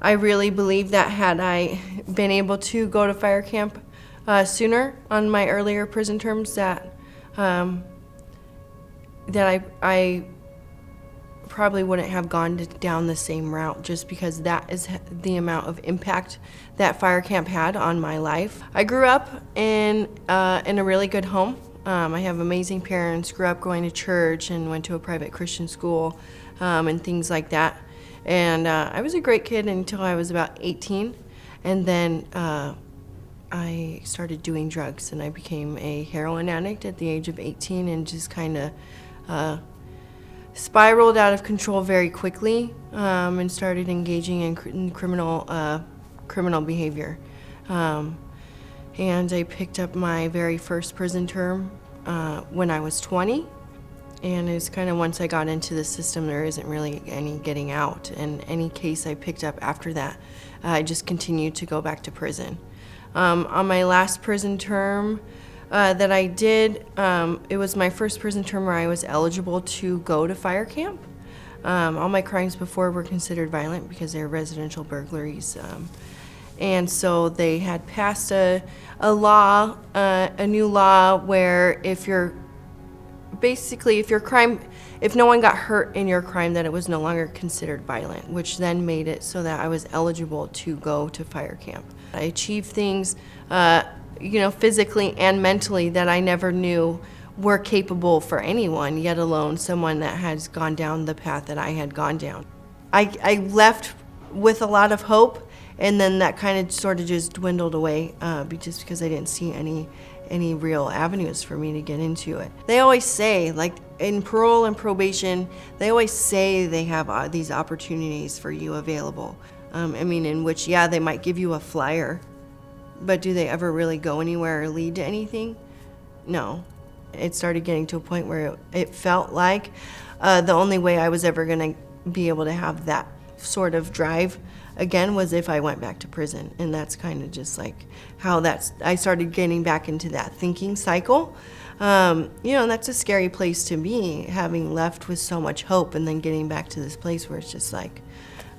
I really believe that had I been able to go to fire camp sooner on my earlier prison terms, that I probably wouldn't have gone down the same route, just because that is the amount of impact that fire camp had on my life. I grew up in a really good home. I have amazing parents, grew up going to church and went to a private Christian school and things like that. And I was a great kid until I was about 18. And then I started doing drugs, and I became a heroin addict at the age of 18, and just kind of spiraled out of control very quickly, and started engaging in criminal behavior. And I picked up my very first prison term when I was 20. And it's kind of, once I got into the system, there isn't really any getting out. And any case I picked up after that, I just continued to go back to prison. On my last prison term that I did, it was my first prison term where I was eligible to go to fire camp. All my crimes before were considered violent because they were residential burglaries. And so they had passed a new law where if no one got hurt in your crime, that it was no longer considered violent, which then made it so that I was eligible to go to fire camp. I achieved things, physically and mentally that I never knew were capable for anyone, yet alone someone that has gone down the path that I had gone down. I left with a lot of hope, and then that kind of sort of just dwindled away just because I didn't see any real avenues for me to get into it. They always say, like in parole and probation, they always say they have these opportunities for you available. In which, they might give you a flyer, but do they ever really go anywhere or lead to anything? No. It started getting to a point where it felt like the only way I was ever going to be able to have that sort of drive again was if I went back to prison. And that's kind of just like how I started getting back into that thinking cycle. That's a scary place to be, having left with so much hope and then getting back to this place where it's just like,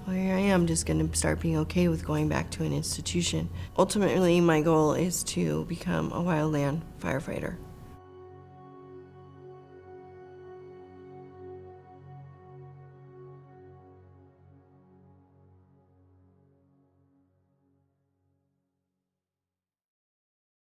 well, here I am, just going to start being okay with going back to an institution. Ultimately, my goal is to become a wildland firefighter.